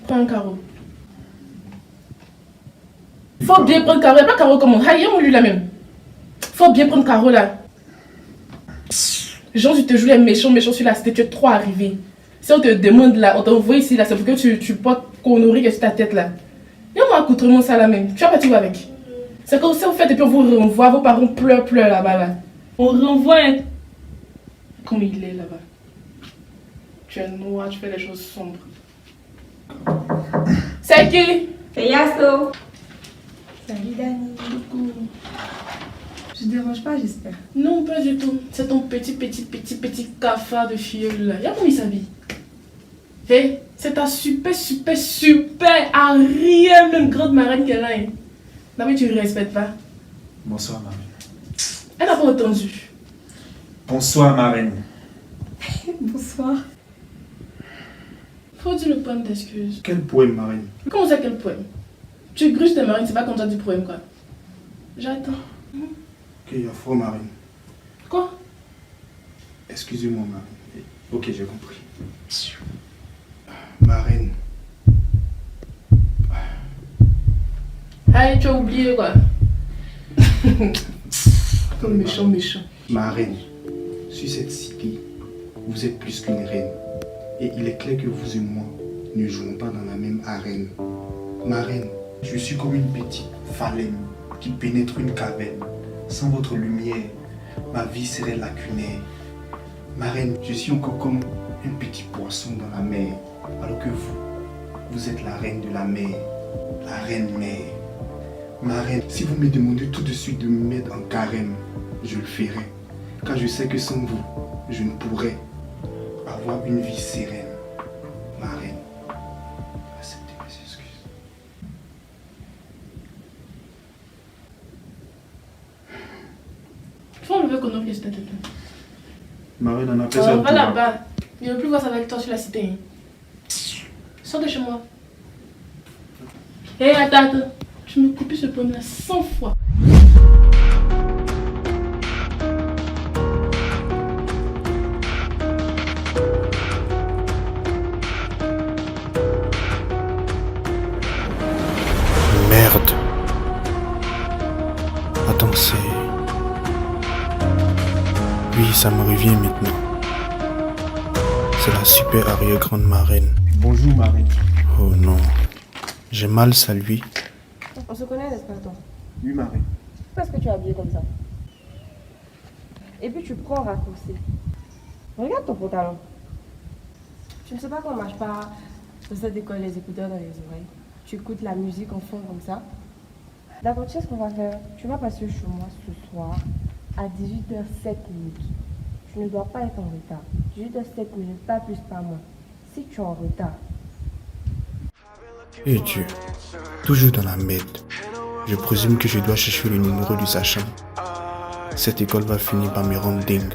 Prends un carreau. Faut bien prendre carreau. Il n'y a pas carreau comme moi. Hier, on lui la même. Faut bien prendre carreau là. Genre, tu te joues les méchants sur la cité. Tu es trop arrivé. Si on te demande là, on t'envoie ici là, c'est pour que tu portes conneries sur ta tête là. Il y a mon accoutrement ça là même. Tu vas pas tu vas avec. C'est comme ça vous faites et puis on vous renvoie. Vos parents pleurent là-bas là. On renvoie un... Comme il est là-bas. Tu es noir, tu fais les choses sombres. C'est qui? C'est Yasso. Salut Dani. Coucou. Je te dérange pas, j'espère. Non, pas du tout. C'est ton petit cafard de filleul là. Y'a comment il s'habille? Hé, c'est ta super Ariel, même grande marraine qu'elle a. Hein. Non mais tu ne respectes pas. Bonsoir, ma reine. Elle n'a pas entendu. Bonsoir, ma reine. Bonsoir. Faut dire le poème d'excuse. Quel poème, ma reine? Comment ça, quel poème? Tu gruges tes marraines, c'est pas comme ça du poème quoi. J'attends. Ok, il y a froid, ma reine. Quoi? Excusez-moi, ma reine. Ok, j'ai compris. Ma reine. Allez, tu as oublié quoi. Comme méchant. Ma reine, sur cette cité, vous êtes plus qu'une reine. Et il est clair que vous et moi ne jouons pas dans la même arène. Ma reine, je suis comme une petite phalène qui pénètre une caverne. Sans votre lumière, ma vie serait lacunaire. Ma reine, je suis encore comme un petit poisson dans la mer. Alors que vous êtes la reine de la mer, la reine mère. Ma reine, si vous me demandez tout de suite de me mettre en carême, je le ferai. Car je sais que sans vous, je ne pourrais avoir une vie sereine. Ma reine, acceptez mes excuses. Faut enlever qu'on oublie cette tête. Ma reine, on appelle ça On le va tour. là-bas. Il ne veut plus voir ça avec toi sur la cité. Hein. Sors de chez moi. Hé, attends. Tu me copies ce poème là 100 fois. Merde. Attends, c'est... Oui, ça me revient maintenant. C'est la super arrière-grande marraine. Bonjour, ma reine. Oh non. J'ai mal salué. On se connaît, n'est-ce pas, toi? Oui, ma reine. Pourquoi est-ce que tu es habillé comme ça? Et puis tu prends un raccourci. Regarde ton pantalon. Tu ne sais pas qu'on ne marche pas dans cette école les écouteurs dans les oreilles. Tu écoutes la musique en fond comme ça. D'accord, tu sais ce qu'on va faire? Tu vas passer chez moi ce soir à 18h07. Tu ne dois pas être en retard. 18h07, pas plus, pas moins. Si tu es en retard. Et Dieu, toujours dans la merde. Je présume que je dois chercher le numéro de sa chambre. Cette école va finir par me rendre dingue.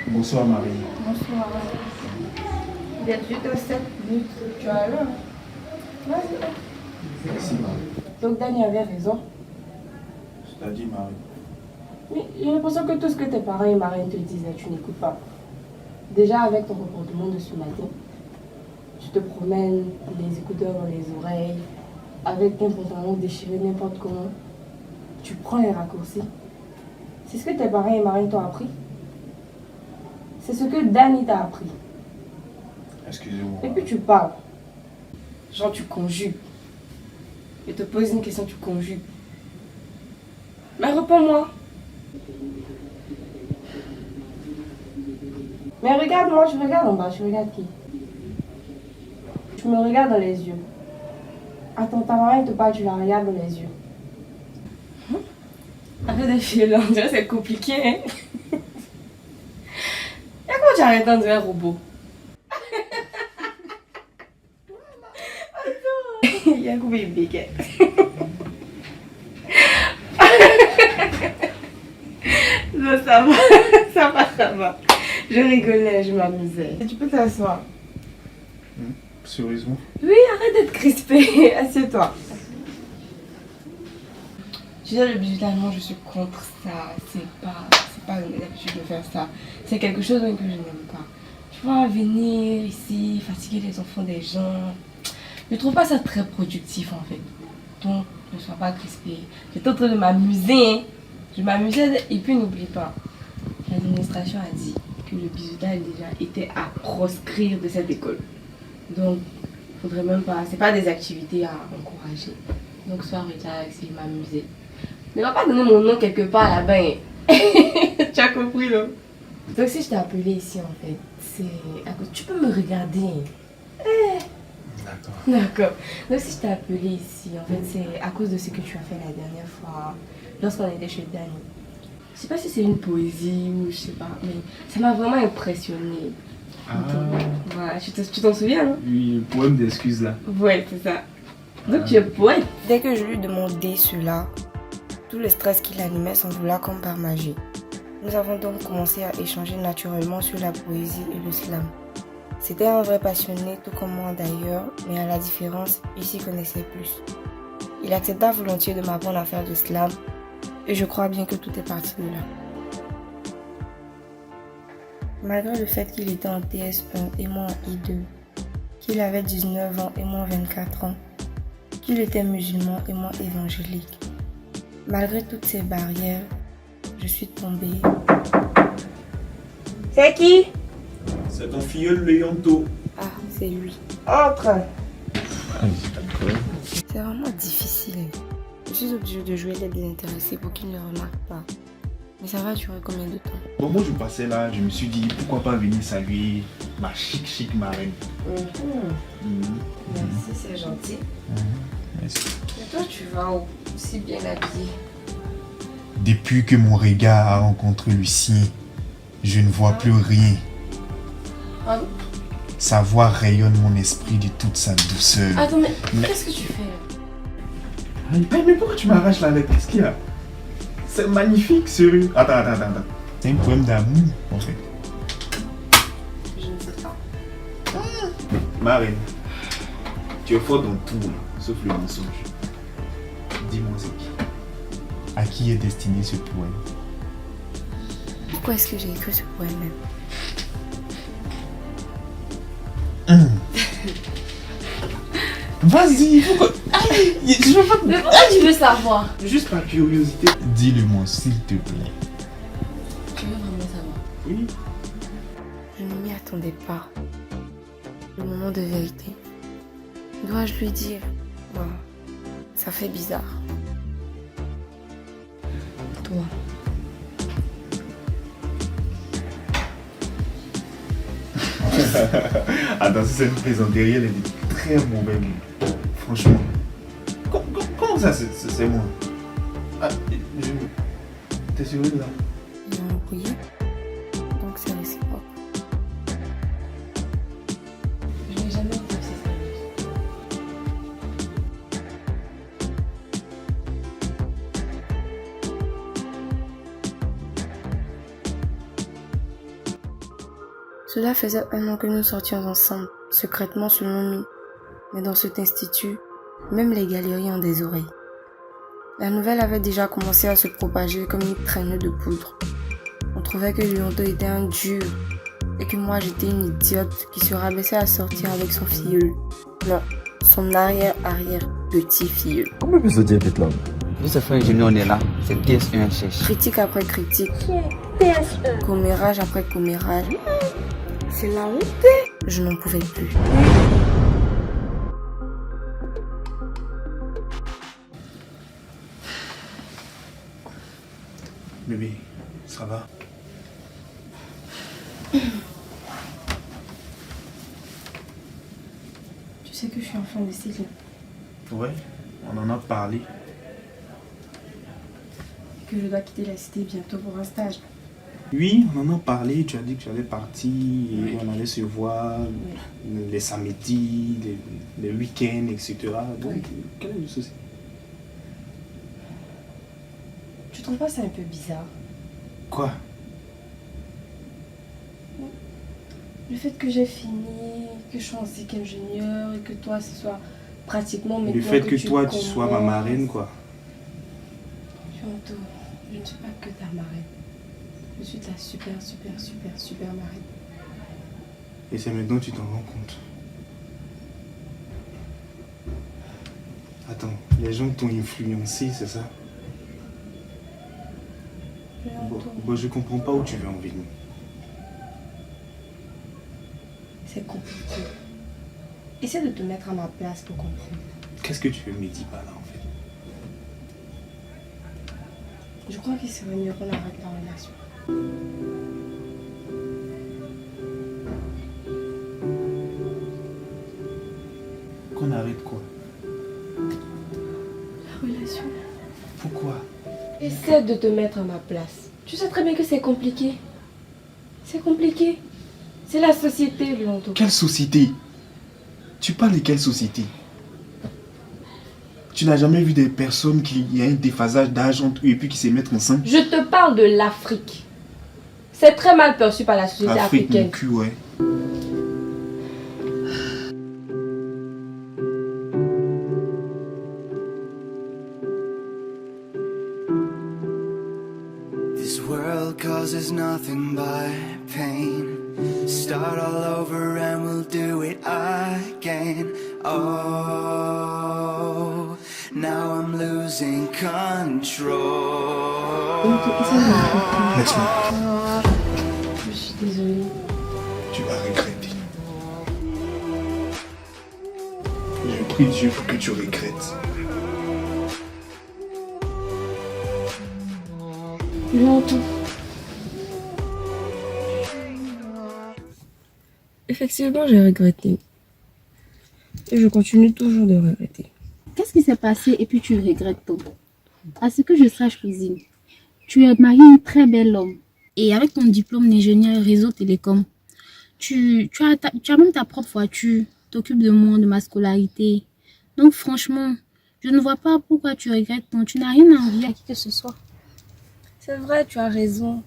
Bonsoir, ma reine. Bonsoir. Il est 18h07. Tu as l'heure. Vas-y. Merci, ma reine. Donc Dani avait raison. C'est-à-dire, ma reine. Oui, j'ai l'impression que tout ce que tes parents et marraines te disent, tu n'écoutes pas. Déjà avec ton comportement de ce matin, tu te promènes, les écouteurs dans les oreilles, avec ton pantalon déchiré n'importe comment. Tu prends les raccourcis. C'est ce que tes parents et marraines t'ont appris. C'est ce que Dani t'a appris. Excusez-moi. Et puis tu parles. Genre tu conjugues. Je te pose une question, tu conjugues. Mais réponds-moi. Mais regarde-moi, je regarde en bas, je regarde qui? Tu me regardes dans les yeux. Attends, ta maman te parle, tu la regardes dans les yeux. Arrête de filer là, on dirait c'est compliqué, hein? Y'a comment tu arrêtes d'en dire un robot? Attends! Y'a combien de biquets? Non, ça va, ça va. Je rigolais, je m'amusais. Tu peux t'asseoir. Sérieusement? Oui, arrête d'être crispé. Assieds-toi. Tu sais, le bizutage, moi je suis contre ça. C'est pas une habitude de faire ça. C'est quelque chose même que je n'aime pas. Tu vois, venir ici, fatiguer les enfants des gens. Je trouve pas ça très productif en fait. Donc, ne sois pas crispé. J'étais en train de m'amuser. Hein. Je m'amusais et puis n'oublie pas. L'administration a dit que le bizutage déjà était à proscrire de cette école. Donc, faudrait même pas. C'est pas des activités à encourager. Donc, sois relax et m'amuser. Ne va pas donner mon nom quelque part là-bas. Hein. Tu as compris là? Donc, si je t'ai appelé ici en fait, c'est à cause. Tu peux me regarder. D'accord. D'accord. Donc, si je t'ai appelé ici, en fait, c'est à cause de ce que tu as fait la dernière fois lorsqu'on était chez Dani. Je sais pas si c'est une poésie ou je sais pas, mais ça m'a vraiment impressionnée. Ah. Voilà, tu t'en souviens, non? Oui, le poème d'excuses là. Ouais, c'est ça. Donc tu es poète. Dès que je lui demandais cela, tout le stress qui l'animait s'envola comme par magie. Nous avons donc commencé à échanger naturellement sur la poésie et le slam. C'était un vrai passionné, tout comme moi d'ailleurs, mais à la différence, il s'y connaissait plus. Il accepta volontiers de m'apprendre à faire du slam, et je crois bien que tout est parti de là. Malgré le fait qu'il était en TS1 et moi en I2, qu'il avait 19 ans et moi 24 ans, qu'il était musulman et moi évangélique, malgré toutes ces barrières, je suis tombée. C'est qui? C'est ton filleul le Yonto. Ah, c'est lui. Entre. C'est vraiment difficile. Je suis obligée de jouer les désintéressés pour qu'ils ne remarquent pas. Mais ça va durer combien de temps? Bon, moi je passais là, je me suis dit pourquoi pas venir saluer ma chic marraine. Merci, c'est gentil. Merci. Et toi, tu vas aussi bien habillé? Depuis que mon regard a rencontré le sien, je ne vois plus rien. Ah bon? Sa voix rayonne mon esprit de toute sa douceur. Attends, mais Mais- qu'est-ce que tu fais là? Mais pourquoi tu m'arraches la lettre? Qu'est-ce qu'il y a? C'est magnifique, sérieux. Attends. C'est un poème d'amour, en fait. Je ne sais pas. Marraine, tu es fort dans tout, hein, sauf le mensonge. Dis-moi c'est qui? À qui est destiné ce poème? Pourquoi est-ce que j'ai écrit ce poème même? Vas-y, pourquoi? Je veux pas. Mais pourquoi tu veux savoir? Juste par curiosité. Dis-le-moi, s'il te plaît. Tu veux vraiment savoir? Oui. Je ne m'y attendais pas. Le moment de vérité. Dois-je lui dire? Bon, ça fait bizarre. Toi. Attends, si c'est une plaisanterie, elle est de très mauvais goût. Franchement. Comment ça, c'est moi? Ah, t'es sûr là? Ils ont embrouillé. Donc c'est réciproque. Je n'ai jamais été aussi sérieuse. Cela faisait 1 an que nous sortions ensemble, secrètement selon nous. Mais dans cet institut, même les galeries ont des oreilles. La nouvelle avait déjà commencé à se propager comme une traînée de poudre. On trouvait que Lionto était un dur et que moi j'étais une idiote qui se rabaissait à sortir avec son filleul. Non, son arrière-petit-filleul. Comment peut se dire Vietnam? Juste frère ingénieur, on est là. C'est TS1 cherche. Critique après critique. Commérage après commérage. C'est la honte. Je n'en pouvais plus. Bébé, ça va? Tu sais que je suis en fin de cycle. Ouais, on en a parlé. Que je dois quitter la cité bientôt pour un stage. Oui, on en a parlé. Tu as dit que tu allais partir et on allait se voir les samedis, les week-ends, etc. Donc, quel est le souci? Tu trouves pas ça un peu bizarre? Quoi? Le fait que j'ai fini, que je sois en cycle ingénieur et que toi ce soit pratiquement maintenant Le fait que tu toi, tu sois ma commences. marraine, quoi. Anto, je ne suis pas que ta marraine. Je suis ta super marraine. Et c'est maintenant que tu t'en rends compte. Attends, les gens t'ont influencé, c'est ça? Bon, je comprends pas où tu veux en venir. C'est compliqué. Essaie de te mettre à ma place pour comprendre. Qu'est-ce que tu veux me dire par là, en fait? Je crois qu'il serait mieux qu'on arrête la relation. Qu'on arrête quoi? La relation. Pourquoi? Essaie de te mettre à ma place. Tu sais très bien que c'est compliqué. C'est compliqué. C'est la société, Leonto. Quelle société? Tu parles de quelle société? Tu n'as jamais vu des personnes qui y a un déphasage d'âge entre eux et puis qui se mettent ensemble? Je te parle de l'Afrique. C'est très mal perçu par la société Afrique, africaine. mon cul, ouais. This world causes nothing but pain. Start all over and we'll do it again. Oh, now I'm losing control. Laisse-moi. Je suis désolée. Tu vas regretter. Je prie Dieu pour que tu regrettes. Leonto. Effectivement, j'ai regretté. Et je continue toujours de regretter. Qu'est-ce qui s'est passé et puis tu regrettes tout? À ce que je sache, cuisine, tu es marié à un très bel homme. Et avec ton diplôme d'ingénieur réseau télécom, tu as même ta propre voiture, t'occupes de moi, de ma scolarité. Donc franchement, je ne vois pas pourquoi tu regrettes tant. Tu n'as rien à envier à qui que ce soit. C'est vrai, tu as raison.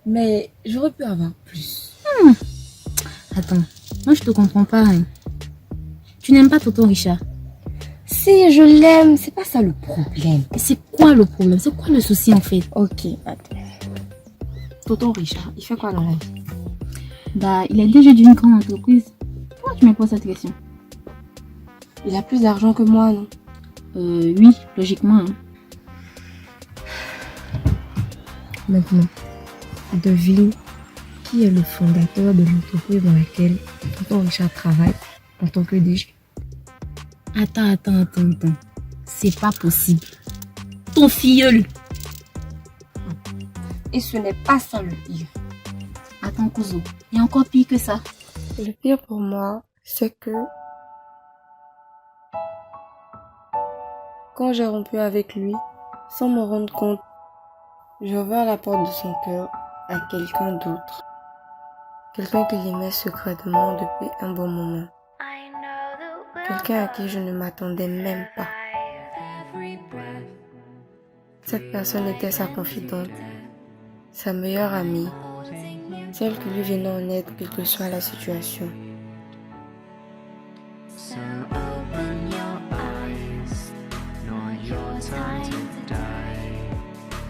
Mais j'aurais pu avoir plus. Attends, moi je te comprends pas. Hein. Tu n'aimes pas Tonton Richard? Si, je l'aime. C'est pas ça le problème. Et c'est quoi le problème? C'est quoi le souci en fait? Ok, attends. Tonton Richard, il fait quoi dans la vie? Bah, il est DG d'une grande entreprise. Pourquoi tu me poses cette question? Il a plus d'argent que moi, non? Oui, logiquement. Hein. Maintenant, devine qui est le fondateur de l'entreprise dans laquelle Tonton Richard travaille en tant que DG. Attends. C'est pas possible. Ton filleul. Et ce n'est pas ça le pire. Attends, Kouzo, il y a encore pire que ça. Le pire pour moi, c'est que quand j'ai rompu avec lui, sans me rendre compte, j'ai ouvert la porte de son cœur à quelqu'un d'autre. Quelqu'un qu'il aimait secrètement depuis un bon moment. Quelqu'un à qui je ne m'attendais même pas. Cette personne était sa confidente, sa meilleure amie, celle qui lui venait en aide quelle que soit la situation. So open your eyes, nor your time to die.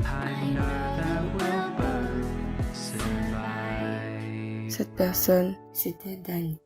I know that we'll both survive. Cette personne, c'était Dani.